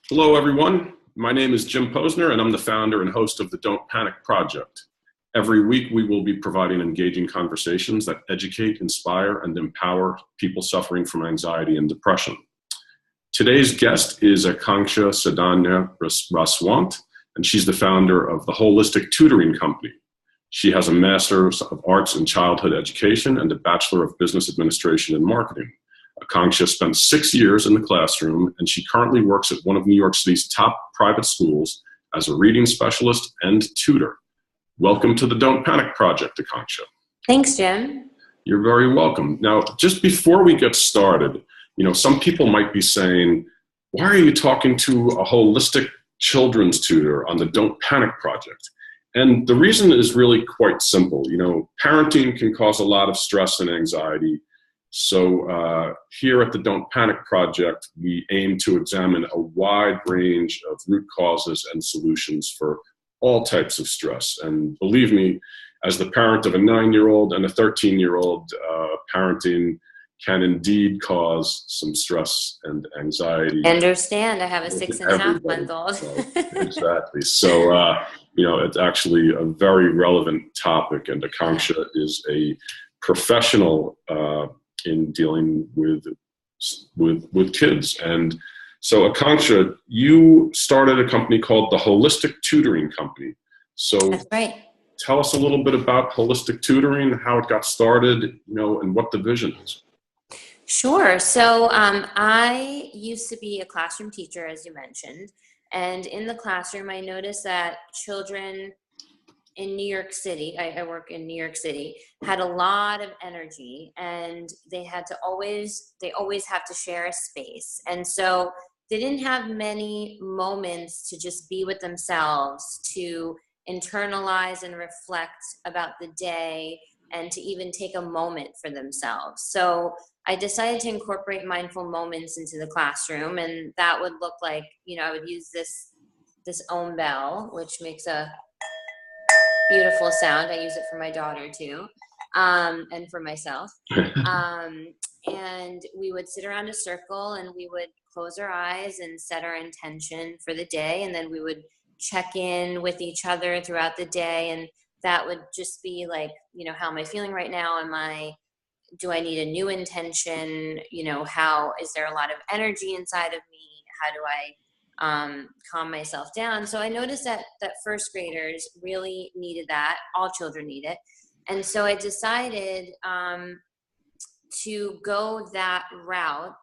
Hello, everyone. My name is Jim Posner, and I'm the founder and host of the Don't Panic Project. Every week, we will be providing engaging conversations that educate, inspire, and empower people suffering from anxiety and depression. Today's guest is Akanksha Sadana-Raswant, and she's the founder of the Wholistic Tutoring company. She has a Master's of Arts in Childhood Education and a Bachelor of Business Administration and Marketing. Akanksha spent 6 years in the classroom, and she currently works at one of New York City's top private schools as a reading specialist and tutor. Welcome to the Don't Panic Project, Akanksha. Thanks, Jim. You're very welcome. Now, just before we get started, some people might be saying, why are you talking to a holistic children's tutor on the Don't Panic Project? And the reason is really quite simple. Parenting can cause a lot of stress and anxiety. So here at the Don't Panic Project, we aim to examine a wide range of root causes and solutions for all types of stress. And believe me, as the parent of a 9-year-old and a 13-year-old, parenting can indeed cause some stress and anxiety. I understand. I have a 6.5-month-old. Exactly. So, it's actually a very relevant topic, and Akanksha is a professional in dealing with kids. And so, Akanksha, you started a company called the Wholistic Tutoring Company. So that's right. Tell us a little bit about Wholistic Tutoring, how it got started, and what the vision is. Sure. So I used to be a classroom teacher, as you mentioned. And in the classroom, I noticed that children in New York City, I work in New York City, had a lot of energy, and they always have to share a space. And so they didn't have many moments to just be with themselves, to internalize and reflect about the day, and to even take a moment for themselves. So I decided to incorporate mindful moments into the classroom, and that would look like, I would use this Om bell, which makes a beautiful sound. I use it for my daughter too, and for myself. And we would sit around a circle, and we would close our eyes and set our intention for the day, and then we would check in with each other throughout the day, and that would just be like, how am I feeling right now? Do I need a new intention? How is there a lot of energy inside of me? How do I calm myself down? So I noticed that first graders really needed that. All children need it. And so I decided to go that route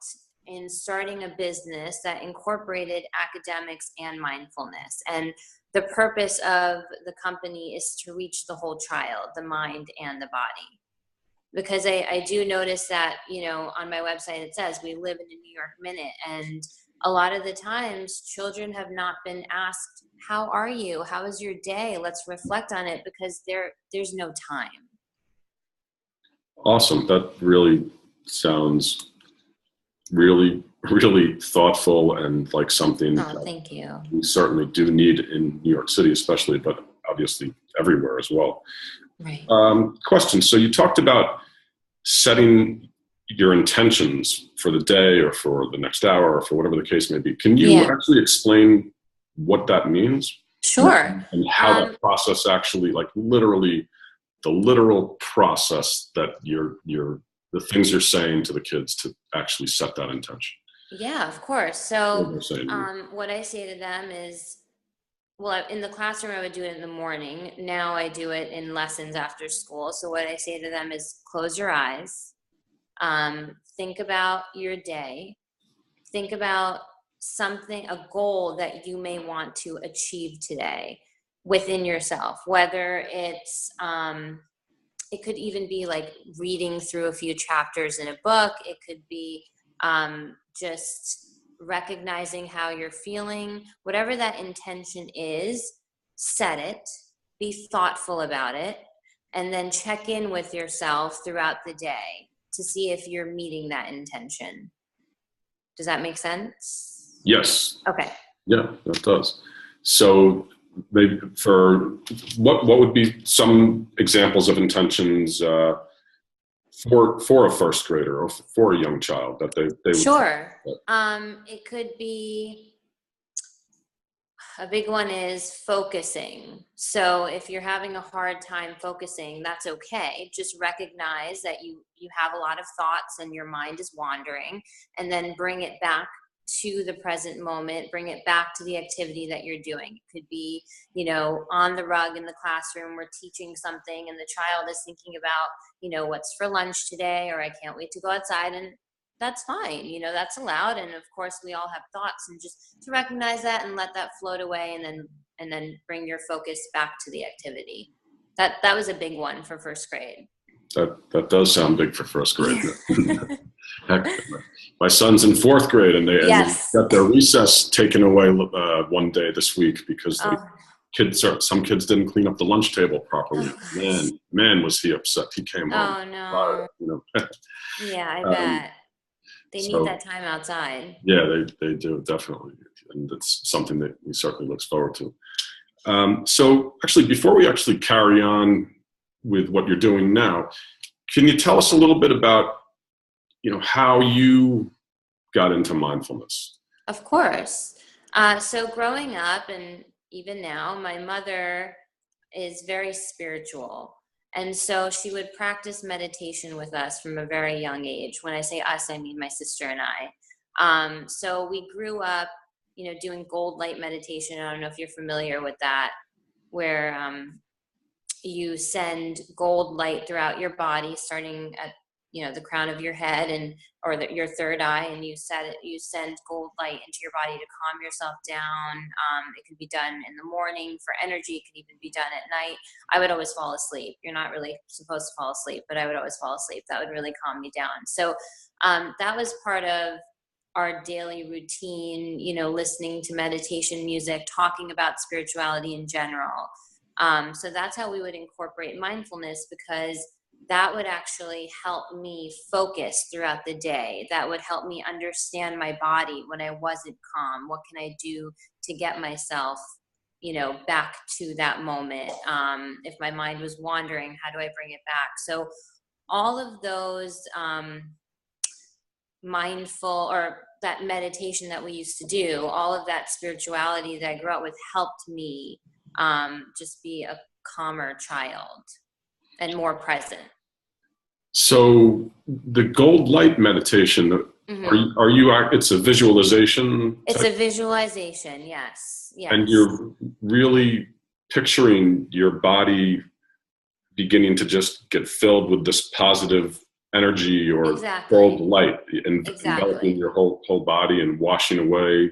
in starting a business that incorporated academics and mindfulness. And the purpose of the company is to reach the whole child, the mind and the body. Because I do notice that, on my website, it says we live in a New York minute. And a lot of the times children have not been asked, how are you? How is your day? Let's reflect on it, because there's no time. Awesome. That really sounds really, really thoughtful and like something thank you. We certainly do need in New York City, especially, but obviously everywhere as well. Right. Question. So you talked about setting your intentions for the day or for the next hour or for whatever the case may be. Can you actually explain what that means? Sure. And how that process actually, like literally the literal process that the things you're saying to the kids to actually set that intention. Yeah, of course. So what I say to them is, well, in the classroom, I would do it in the morning. Now I do it in lessons after school. So what I say to them is close your eyes, think about your day, think about a goal that you may want to achieve today within yourself, whether it's, it could even be like reading through a few chapters in a book. It could be just recognizing how you're feeling. Whatever that intention is, set it, be thoughtful about it, and then check in with yourself throughout the day to see if you're meeting that intention. Does that make sense? Yes. Okay. Yeah, that does. So maybe for what would be some examples of intentions for a first grader or for a young child that they would Sure. It could be A big one is focusing. So if you're having a hard time focusing, that's okay. Just recognize that you have a lot of thoughts and your mind is wandering, and then bring it back to the present moment, bring it back to the activity that you're doing. It could be, on the rug in the classroom, we're teaching something and the child is thinking about, what's for lunch today, or I can't wait to go outside, and that's fine. That's allowed. And of course we all have thoughts, and just to recognize that and let that float away, and then bring your focus back to the activity. That was a big one for first grade. That does sound big for first grade. Heck, my son's in fourth grade, and they got their recess taken away one day this week because some kids didn't clean up the lunch table properly. Man, was he upset. He came home. Oh no. Yeah, I bet. They need that time outside. Yeah, they do, definitely. And it's something that he certainly looks forward to. So actually, before we actually carry on with what you're doing now, can you tell us a little bit about, how you got into mindfulness? Of course. So growing up, and even now, my mother is very spiritual. And so she would practice meditation with us from a very young age. When I say us, I mean my sister and I. So we grew up, doing gold light meditation. I don't know if you're familiar with that, where you send gold light throughout your body, starting at the crown of your head or your third eye, and you send gold light into your body to calm yourself down. It can be done in the morning for energy. It can even be done at night. I would always fall asleep. You're not really supposed to fall asleep, but I would always fall asleep. That would really calm me down. So that was part of our daily routine, listening to meditation music, talking about spirituality in general. So that's how we would incorporate mindfulness, because that would actually help me focus throughout the day. That would help me understand my body when I wasn't calm. What can I do to get myself, back to that moment? If my mind was wandering, how do I bring it back? So all of those mindful, or that meditation that we used to do, all of that spirituality that I grew up with helped me just be a calmer child and more present. So the gold light meditation, are you, it's a visualization? It's a visualization, yes. And you're really picturing your body beginning to just get filled with this positive energy or gold light, and enveloping your whole body and washing away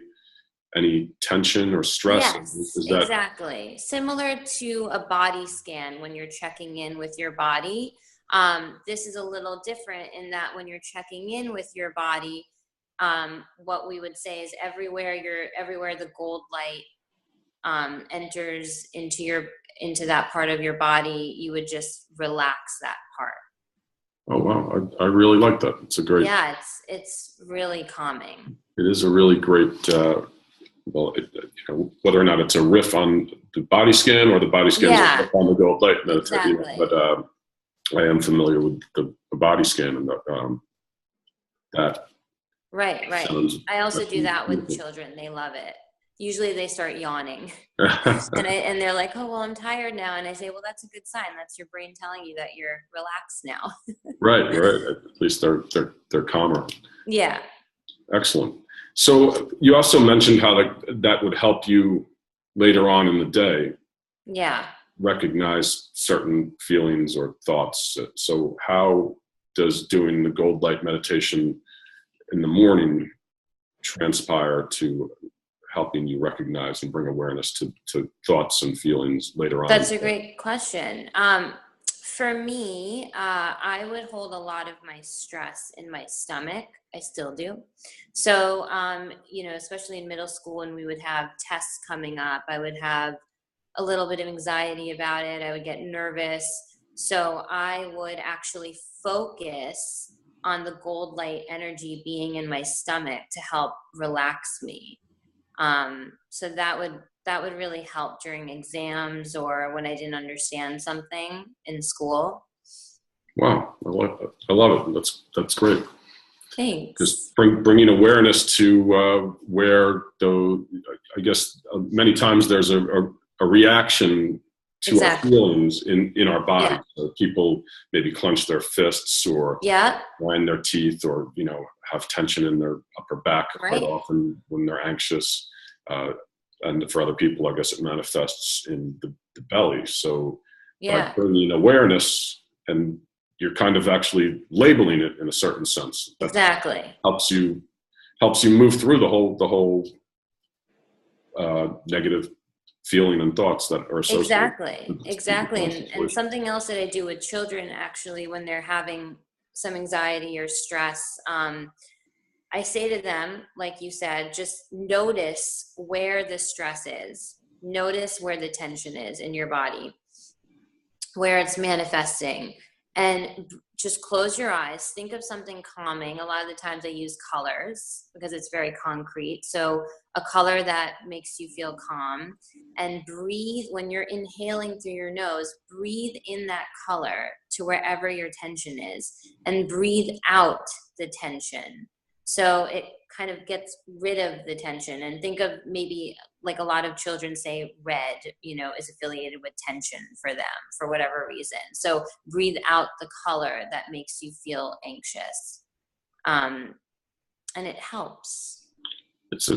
any tension or stress. Yes, exactly. Similar to a body scan when you're checking in with your body. This is a little different in that when you're checking in with your body, what we would say is everywhere the gold light enters into that part of your body, you would just relax that part. Oh wow, I really like that. It's a great. Yeah, it's really calming. It is a really great. Whether or not it's a riff on the body scan or the body scan is a riff on the gold light meditation, but I am familiar with the body scan, and that. Right. I also do that with children. They love it. Usually they start yawning and they're like, oh, well, I'm tired now. And I say, well, that's a good sign. That's your brain telling you that you're relaxed now. Right. At least they're calmer. Yeah. Excellent. So you also mentioned how that would help you later on in the day. Yeah. Recognize certain feelings or thoughts. So how does doing the gold light meditation in the morning transpire to helping you recognize and bring awareness to thoughts and feelings later on? That's a great question. For me, I would hold a lot of my stress in my stomach. I still do. So, especially in middle school when we would have tests coming up, I would have a little bit of anxiety about it. I would get nervous. So I would actually focus on the gold light energy being in my stomach to help relax me. So that would really help during exams or when I didn't understand something in school. Wow, I love it. That's great. Thanks. Just bringing awareness to where, I guess many times there's a reaction to our feelings in our body. Yeah. So people maybe clench their fists or grind their teeth, or have tension in their upper back quite often when they're anxious. And for other people, I guess it manifests in the belly. So by bringing awareness, and you're kind of actually labeling it in a certain sense. Exactly. Helps you move through the whole negative feeling and thoughts that are associated. Exactly. And something else that I do with children, actually, when they're having some anxiety or stress, I say to them, like you said, just notice where the stress is. Notice where the tension is in your body, where it's manifesting. And just close your eyes. Think of something calming. A lot of the times I use colors because it's very concrete. So a color that makes you feel calm. And breathe. When you're inhaling through your nose, breathe in that color to wherever your tension is. And breathe out the tension. So it kind of gets rid of the tension. And think of maybe, like a lot of children say, red, is affiliated with tension for them for whatever reason. So breathe out the color that makes you feel anxious. And it helps. It's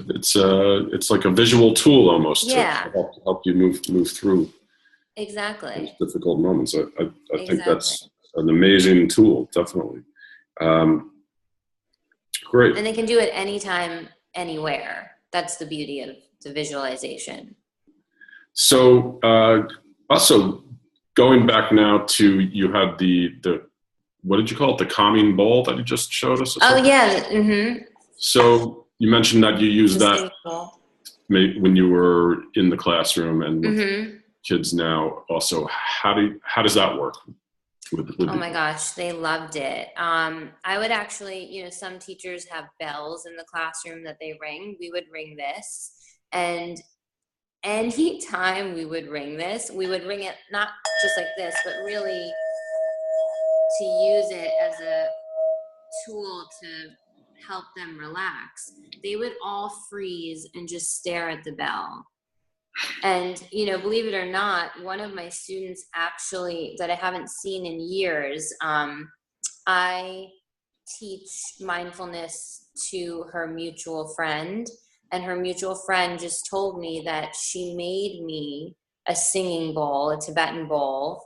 like a visual tool almost to help you move through those difficult moments. I think that's an amazing tool, definitely. Great. And they can do it anytime, anywhere. That's the beauty of the visualization. So also going back now to, you had the what did you call it? The calming bowl that you just showed us? Oh, yeah. Mm-hmm. So you mentioned that you use that when you were in the classroom and with kids now also. How does that work? Oh my gosh, they loved it. I would actually, some teachers have bells in the classroom that they ring. We would ring this. And anytime we would ring this, we would ring it not just like this, but really to use it as a tool to help them relax. They would all freeze and just stare at the bell. And, believe it or not, one of my students actually, that I haven't seen in years, I teach mindfulness to her mutual friend, and her mutual friend just told me that she made me a singing bowl, a Tibetan bowl,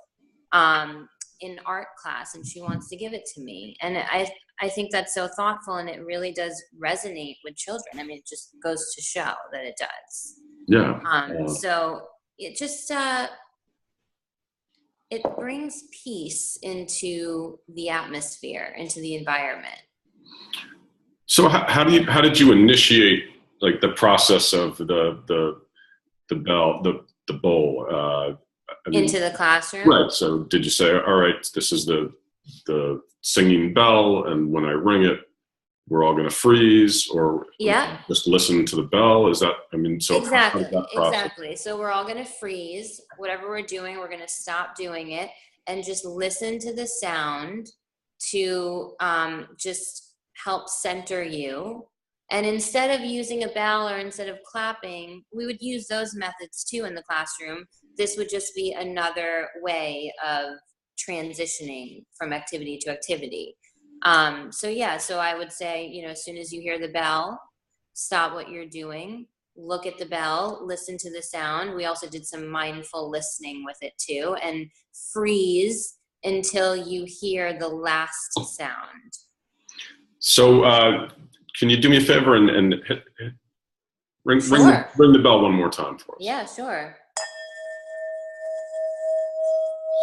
in art class, and she wants to give it to me. And I think that's so thoughtful, and it really does resonate with children. I mean, it just goes to show that it does. Yeah. So it just, it brings peace into the atmosphere, into the environment. So how did you initiate like the process of the bell, the bowl, into the classroom? Right. So did you say, all right, this is the singing bell, and when I ring it, we're all going to freeze, or just listen to the bell? Is that, so exactly. So we're all going to freeze. Whatever we're doing, we're going to stop doing it and just listen to the sound to just help center you. And instead of using a bell or instead of clapping, we would use those methods too in the classroom. This would just be another way of transitioning from activity to activity. So I would say, as soon as you hear the bell, stop what you're doing, look at the bell, listen to the sound. We also did some mindful listening with it too, and freeze until you hear the last sound. So can you do me a favor and ring the bell one more time for us? Yeah, sure.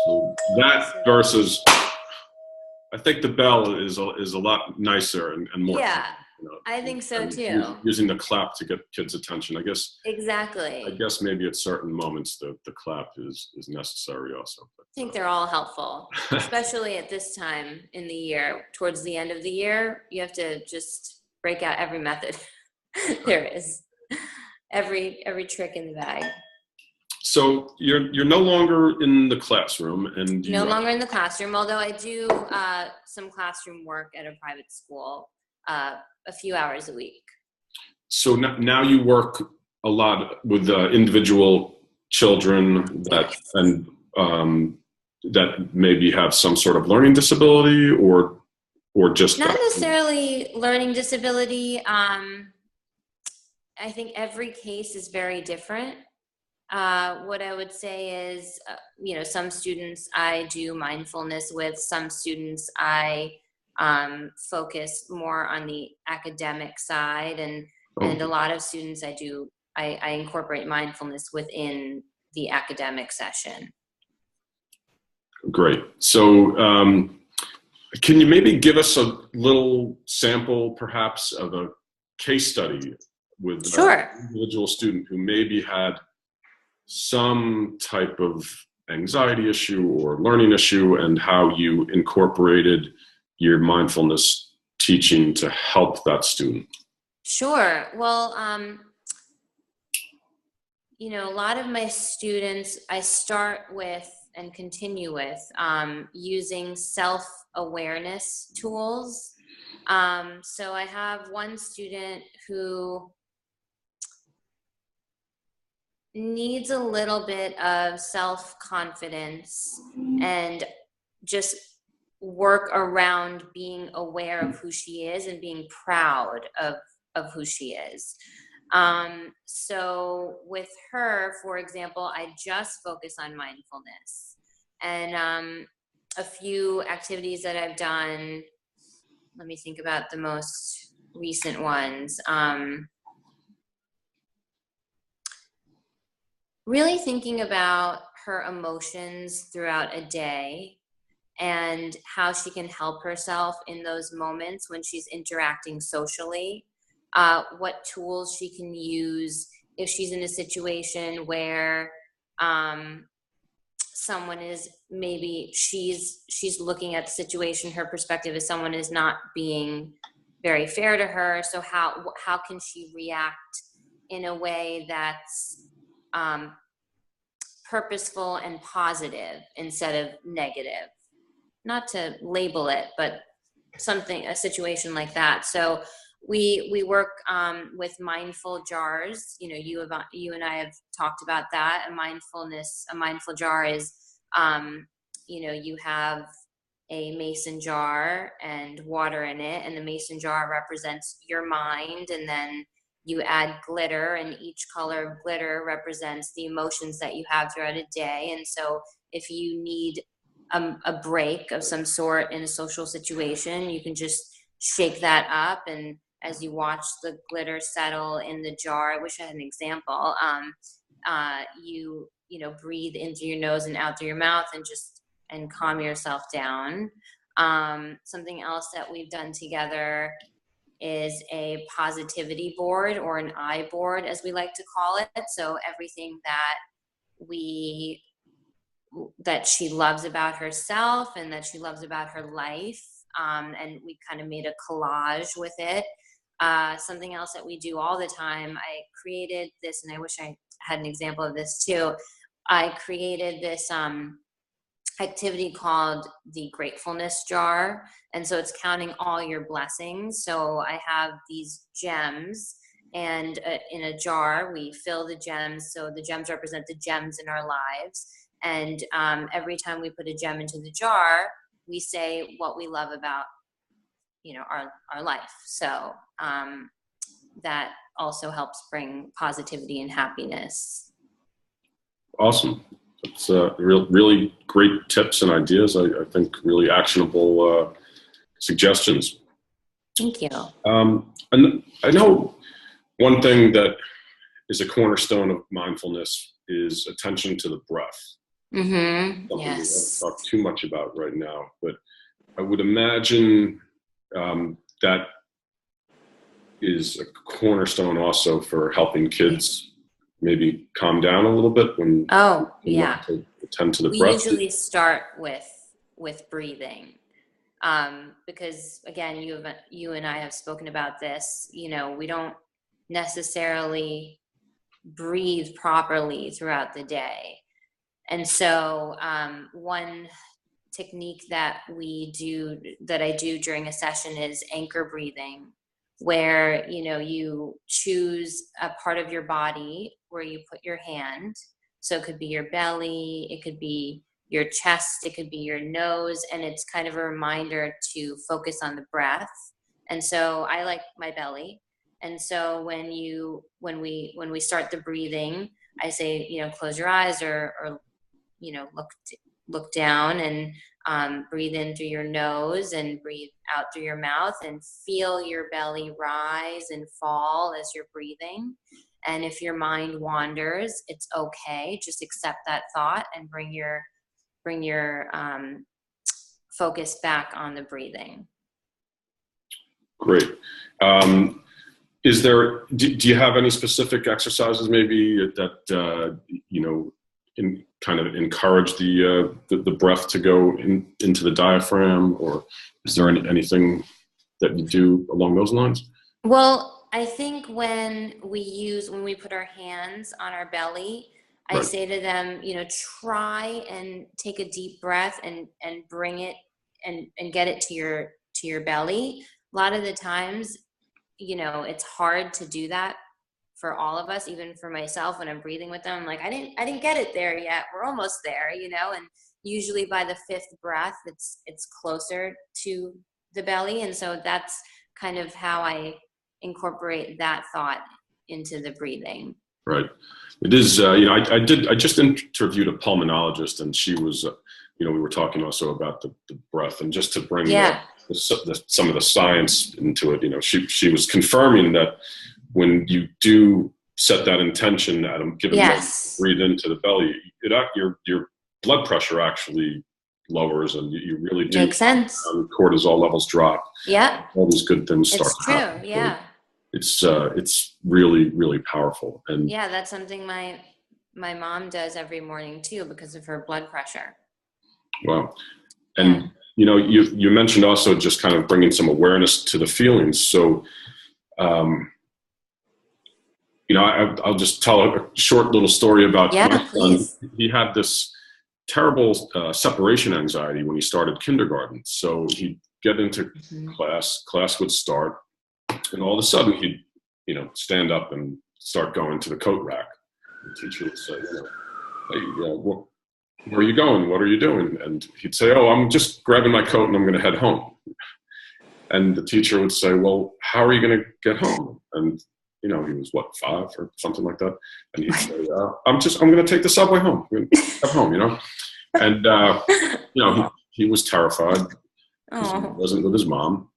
So that versus, I think the bell is a lot nicer and more. Yeah, I think so too. Using the clap to get kids' attention, I guess. Exactly. I guess maybe at certain moments the clap is necessary also. But, I think they're all helpful, especially at this time in the year. Towards the end of the year, you have to just break out every method there is, every trick in the bag. So you're no longer in the classroom, and no longer in the classroom. Although I do some classroom work at a private school. a few hours a week. So now you work a lot with individual children that that maybe have some sort of learning disability, or just not necessarily learning disability. I think every case is very different. What I would say is, some students I do mindfulness with, some students I focus more on the academic side, and a lot of students I incorporate mindfulness within the academic session. Great. So can you maybe give us a little sample, perhaps, of a case study with Sure. an individual student who maybe had some type of anxiety issue or learning issue, and how you incorporated your mindfulness teaching to help that student? Sure. Well, a lot of my students, I start with and continue with using self-awareness tools. So I have one student who needs a little bit of self-confidence and just work around being aware of who she is and being proud of who she is. So with her, for example, I just focus on mindfulness, and a few activities that I've done. Let me think about the most recent ones. Really thinking about her emotions throughout a day and how she can help herself in those moments when she's interacting socially. What tools she can use if she's in a situation where someone is, maybe she's looking at the situation, her perspective is someone is not being very fair to her. So how can she react in a way that's purposeful and positive instead of negative? Not to label it, but a situation like that. So we work with mindful jars. You and I have talked about that. A mindful jar is, you have a mason jar and water in it, and the mason jar represents your mind, and then you add glitter, and each color of glitter represents the emotions that you have throughout a day. And so if you need a break of some sort in a social situation, you can just shake that up, and as you watch the glitter settle in the jar, I wish I had an example, you breathe into your nose and out through your mouth, and calm yourself down. Something else that we've done together is a positivity board, or an I board, as we like to call it. So everything that she loves about herself and that she loves about her life, and we kind of made a collage with it. Something else that we do all the time, I created this, and I wish I had an example of this too. I created this activity called the Gratefulness Jar. And so it's counting all your blessings. So I have these gems, and in a jar, we fill the gems. So the gems represent the gems in our lives. And every time we put a gem into the jar, we say what we love about, our life. So that also helps bring positivity and happiness. Awesome. It's really great tips and ideas. I think really actionable suggestions. Thank you. And I know one thing that is a cornerstone of mindfulness is attention to the breath. Mm-hmm. Something Yes. we haven't talked too much about right now, but I would imagine that is a cornerstone also for helping kids maybe calm down a little bit when to attend to the breath. We usually start with breathing, because again, you and I have spoken about this. We don't necessarily breathe properly throughout the day, and so one technique that I do during a session is anchor breathing, where, you choose a part of your body where you put your hand. So it could be your belly, it could be your chest, it could be your nose, and it's kind of a reminder to focus on the breath. And so I like my belly. And so when we start the breathing, I say, close your eyes or look down and breathe in through your nose and breathe out through your mouth, and feel your belly rise and fall as you're breathing. And if your mind wanders, it's okay. Just accept that thought and bring your focus back on the breathing. Great. Do you have any specific exercises maybe that, kind of encourage the breath to go into the diaphragm, or is there anything that you do along those lines? Well, I think when we put our hands on our belly, I Right. say to them, try and take a deep breath and bring it and get it to your belly. A lot of the times, it's hard to do that for all of us, even for myself. When I'm breathing with them, I'm like, I didn't get it there yet. We're almost there, and usually by the fifth breath, it's closer to the belly. And so that's kind of how I incorporate that thought into the breathing. Right. It is, I just interviewed a pulmonologist, and she was, we were talking also about the breath, and just to bring some of the science into it, she was confirming that when you do set that intention at a given moment, breathe into the belly, your blood pressure actually lowers, and you really do. Makes sense. Cortisol levels drop. Yeah. All these good things start to happen. It's true. Yeah. It's really, really powerful. And yeah, that's something my mom does every morning too, because of her blood pressure. Wow. And you mentioned also just kind of bringing some awareness to the feelings. So, I'll just tell a short little story about my son. Please. He had this terrible separation anxiety when he started kindergarten. So he'd get into class would start, and all of a sudden he'd, stand up and start going to the coat rack. The teacher would say, hey, where are you going? What are you doing? And he'd say, oh, I'm just grabbing my coat and I'm going to head home. And the teacher would say, well, how are you going to get home? And, he was 5 or something like that. And he'd say, I'm going to take the subway home. I'm going to head home, And, he was terrified because he wasn't with his mom.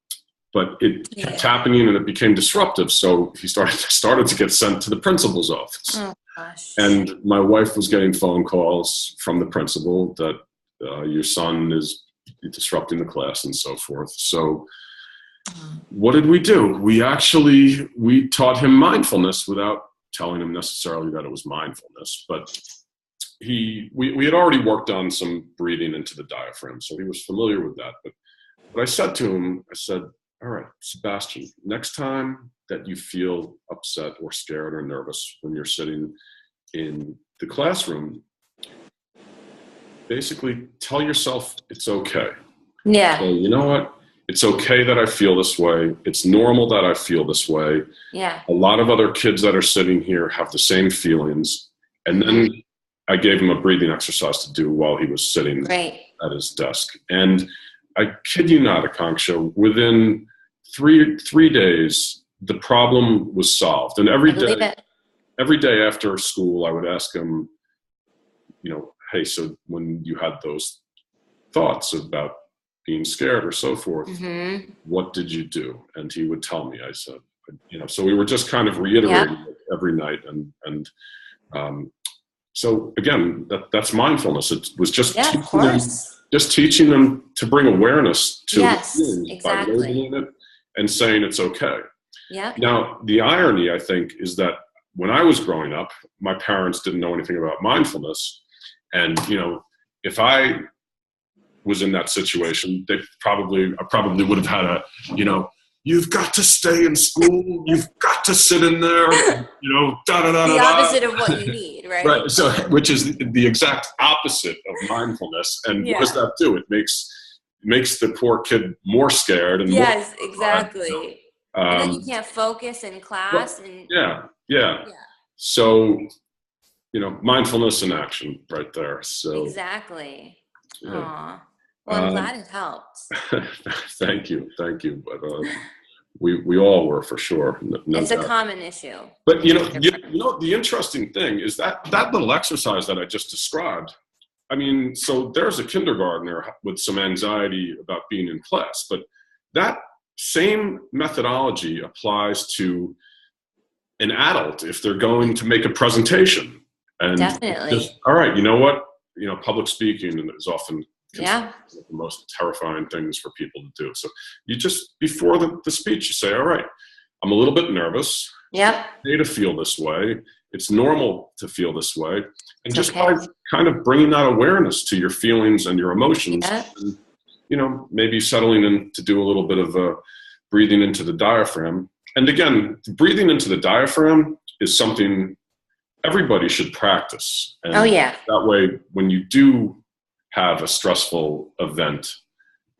But it kept happening, and it became disruptive. So he started to get sent to the principal's office. Oh, gosh. And my wife was getting phone calls from the principal that your son is disrupting the class and so forth. So what did we do? We taught him mindfulness without telling him necessarily that it was mindfulness. But we had already worked on some breathing into the diaphragm, so he was familiar with that. But what I said to him, I said, all right, Sebastian, next time that you feel upset or scared or nervous when you're sitting in the classroom, basically tell yourself it's okay. Yeah. So, you know what? It's okay that I feel this way. It's normal that I feel this way. Yeah. A lot of other kids that are sitting here have the same feelings. And then I gave him a breathing exercise to do while he was sitting at his desk. And I kid you not, Akanksha, within three days, the problem was solved. And every day after school, I would ask him, hey, so when you had those thoughts about being scared or so forth, what did you do? And he would tell me. I said, so we were just kind of reiterating it every night. And so again, that's mindfulness. It was just teaching them to bring awareness to the feelings by labeling it and saying it's okay. Yeah. Now, the irony, I think, is that when I was growing up, my parents didn't know anything about mindfulness. And, if I was in that situation, I probably would have had you've got to stay in school. You've got to sit in there, you know, the opposite of what you need, right? Right. So, which is the exact opposite of mindfulness. And what does that do? It makes the poor kid more scared and yes, more exactly. And then you can't focus in class. And yeah. So, you know, mindfulness in action right there. So exactly. yeah. Well, I'm glad it helped. Thank you. But we all were, for sure. No it's doubt. a common issue. But you know, the interesting thing is that little exercise that I just described. I mean, so there's a kindergartner with some anxiety about being in class, but that same methodology applies to an adult if they're going to make a presentation. And definitely. just, all right, you know what? You know, public speaking is often the most terrifying things for people to do. So you just, before the speech, you say, all right, I'm a little bit nervous. Yep. It's okay to feel this way. It's normal to feel this way. And just by kind of bringing that awareness to your feelings and your emotions, and, you know, maybe settling in to do a little bit of breathing into the diaphragm. And again, breathing into the diaphragm is something everybody should practice. And that way, when you do have a stressful event,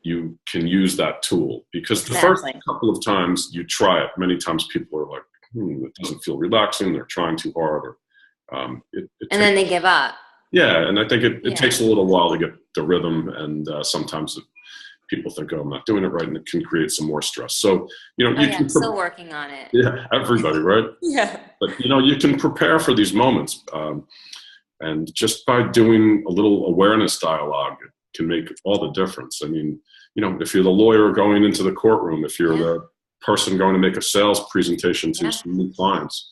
you can use that tool. Because the first couple of times you try it, many times people are like, it doesn't feel relaxing, they're trying too hard. Or, then they give up. Yeah, and I think it takes a little while to get the rhythm, and sometimes people think, oh, I'm not doing it right, and it can create some more stress. So, you know, I'm still working on it. Yeah, everybody, right? But, you know, you can prepare for these moments. And just by doing a little awareness dialogue, it can make all the difference. I mean, you know, if you're the lawyer going into the courtroom, if you're the person going to make a sales presentation to some new clients.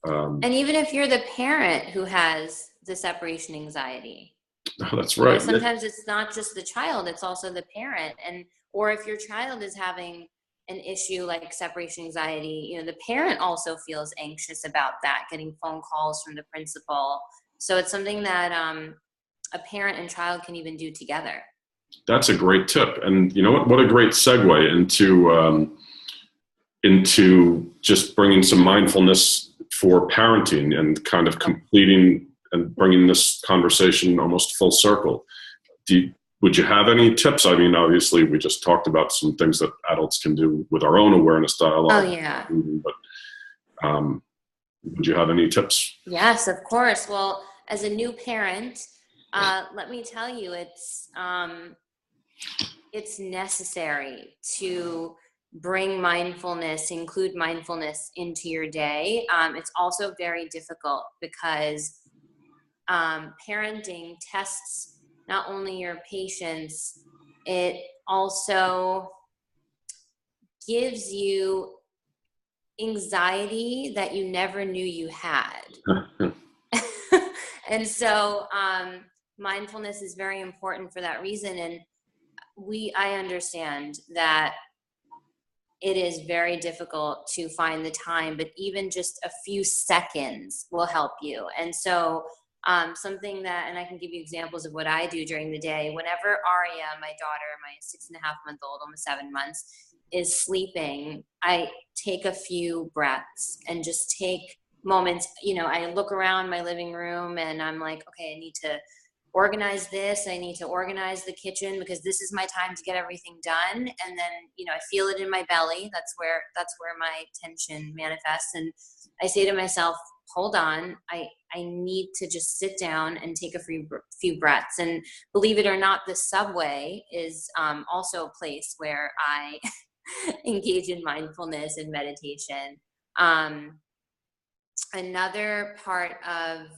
And even if you're the parent who has the separation anxiety. Oh, that's right. You know, sometimes it's not just the child, it's also the parent. Or if your child is having an issue like separation anxiety, you know, the parent also feels anxious about that, getting phone calls from the principal. So it's something that a parent and child can even do together. That's a great tip. And you know what a great segue into just bringing some mindfulness for parenting and kind of completing and bringing this conversation almost full circle. Would you have any tips? I mean, obviously, we just talked about some things that adults can do with our own awareness dialogue. Oh, yeah. But would you have any tips? Yes, of course. Well, as a new parent, let me tell you, it's necessary to bring mindfulness, include mindfulness into your day. It's also very difficult because parenting tests not only your patience, it also gives you anxiety that you never knew you had. And so mindfulness is very important for that reason. And I understand that it is very difficult to find the time, but even just a few seconds will help you. And so something that, and I can give you examples of what I do during the day. Whenever Aria, my daughter, my 6.5-month-old, almost 7 months, is sleeping, I take a few breaths and just take moments. You know, I look around my living room and I'm like, okay, I need to organize this. I need to organize the kitchen because this is my time to get everything done. And then, you know, I feel it in my belly. That's where my tension manifests. And I say to myself, hold on, I need to just sit down and take a few breaths. And believe it or not, the subway is also a place where I engage in mindfulness and meditation. Another part of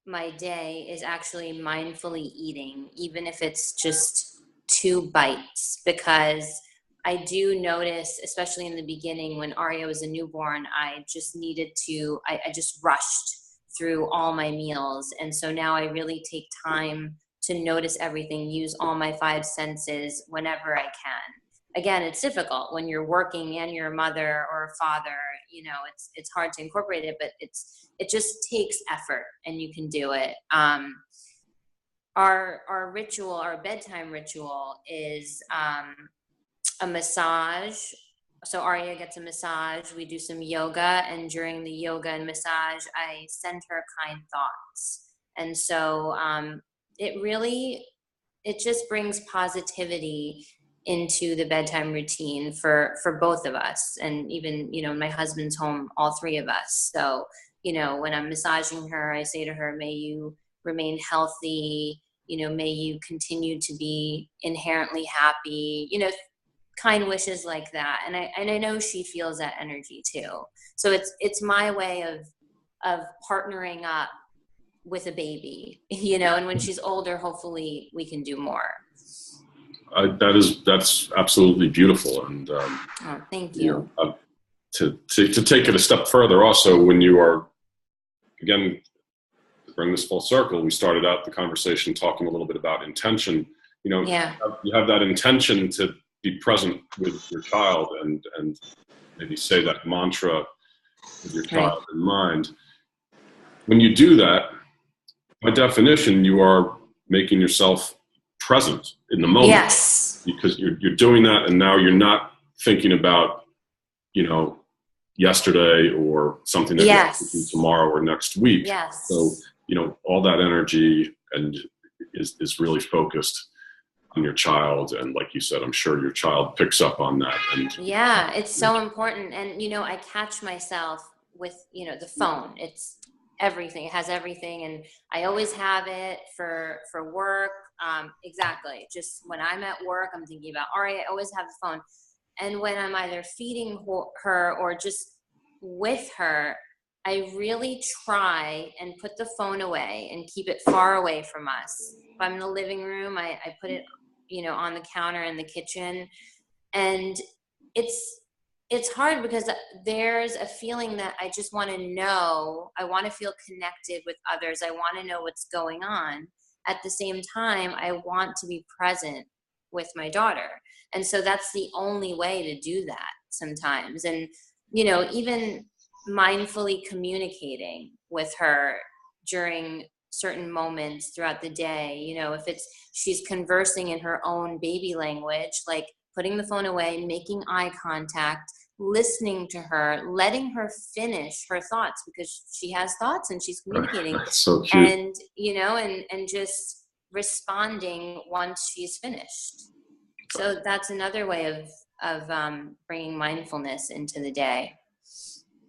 my day is actually mindfully eating, even if it's just 2 bites, because I do notice, especially in the beginning when Aria was a newborn, I just needed to, I just rushed through all my meals. And so now I really take time to notice everything, use all my 5 senses whenever I can. Again, it's difficult when you're working and you're a mother or a father, you know, it's hard to incorporate it, but it just takes effort and you can do it. Our ritual, our bedtime ritual is a massage so Arya gets a massage, we do some yoga, and during the yoga and massage, I send her kind thoughts. And so it just brings positivity into the bedtime routine for both of us. And even, my husband's home, all three of us. So, when I'm massaging her, I say to her, may you remain healthy, may you continue to be inherently happy, kind wishes like that. And I know she feels that energy too. So it's my way of partnering up with a baby, and when she's older, hopefully we can do more. That's absolutely beautiful. And Oh, thank you. To take it a step further, also, when you are, again, to bring this full circle, we started out the conversation talking a little bit about intention. You have that intention to be present with your child and maybe say that mantra with your child in mind. When you do that, by definition, you are making yourself present in the moment. Yes. Because you're doing that, and now you're not thinking about, yesterday or something that you're thinking tomorrow or next week. Yes. So, all that energy and is really focused on your child. And like you said, I'm sure your child picks up on that. And yeah, it's so important. And, I catch myself with, the phone. It's everything. It has everything. And I always have it for work. Exactly. Just when I'm at work, I'm thinking about Ari. I always have the phone. And when I'm either feeding her or just with her, I really try and put the phone away and keep it far away from us. If I'm in the living room, I put it, on the counter in the kitchen. And it's hard because there's a feeling that I just want to know. I want to feel connected with others. I want to know what's going on. At the same time, I want to be present with my daughter. And so that's the only way to do that sometimes. And, even mindfully communicating with her during certain moments throughout the day, if she's conversing in her own baby language, like putting the phone away, making eye contact, listening to her, letting her finish her thoughts, because she has thoughts and she's communicating. That's so cute. And, and just responding once she's finished. So that's another way of bringing mindfulness into the day.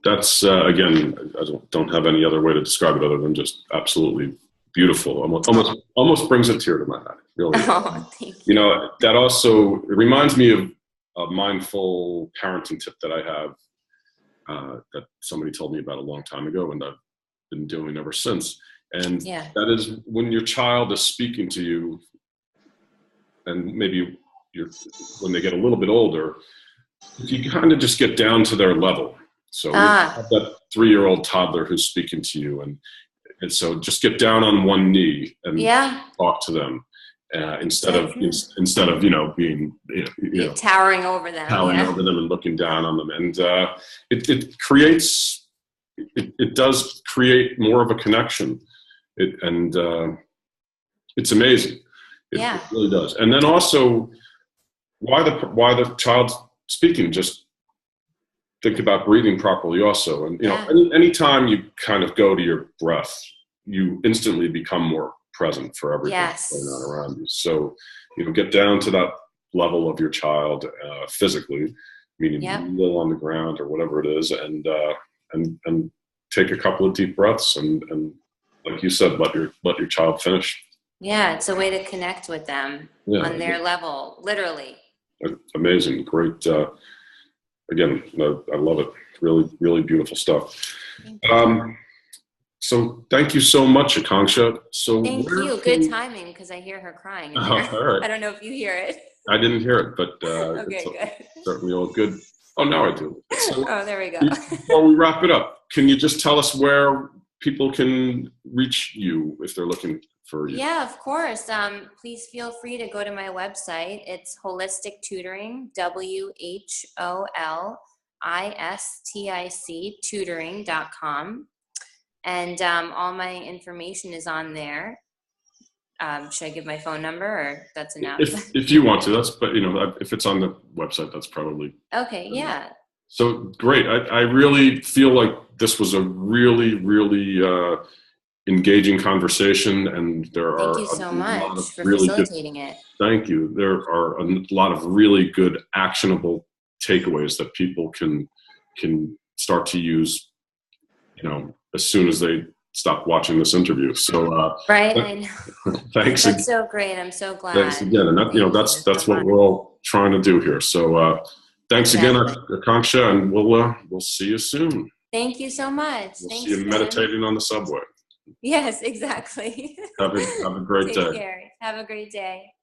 That's, again, I don't have any other way to describe it other than just absolutely beautiful. Almost brings a tear to my eye, really. Oh, thank you. That also, it reminds me of a mindful parenting tip that I have that somebody told me about a long time ago, and I've been doing ever since. And that is, when your child is speaking to you, and maybe when they get a little bit older, you kind of just get down to their level. So you have that 3-year-old toddler who's speaking to you, and so just get down on one knee and talk to them instead of being towering over them, over them and looking down on them. And it creates it does create more of a connection. It's amazing. It really does. And then also, why the child's speaking, just think about breathing properly also. And anytime you kind of go to your breath, you instantly become more present for everything going on around you. So get down to that level of your child physically, meaning kneel on the ground or whatever it is, and take a couple of deep breaths, and like you said, let your child finish. Yeah, it's a way to connect with them on their level, literally. Amazing. Great. Again, I love it. Really, really beautiful stuff. So thank you so much, Akanksha. So thank you. Good timing, because I hear her crying in there. All right. I don't know if you hear it. I didn't hear it, but okay, good. Certainly all good. Oh, now I do. So, there we go. Before we wrap it up, can you just tell us where people can reach you if they're looking for you? Yeah, of course. Please feel free to go to my website. It's Wholistic Tutoring, WHOLISTIC tutoring.com. And all my information is on there. should I give my phone number, or that's enough? If you want to, but if it's on the website, that's probably. Okay. Yeah. So great. I really feel like this was a really, really engaging conversation, and there are Thank you so much for really facilitating it. Thank you. There are a lot of really good actionable takeaways that people can start to use, as soon as they stop watching this interview. So right, I know. Thanks. That's so great. I'm so glad. Thanks again, and that's what we're all trying to do here. So thanks again, Akanksha, and we'll see you soon. Thank you so much. We'll Thanks, see you meditating on the subway. Yes, exactly. Have a great day. Take care. Have a great day.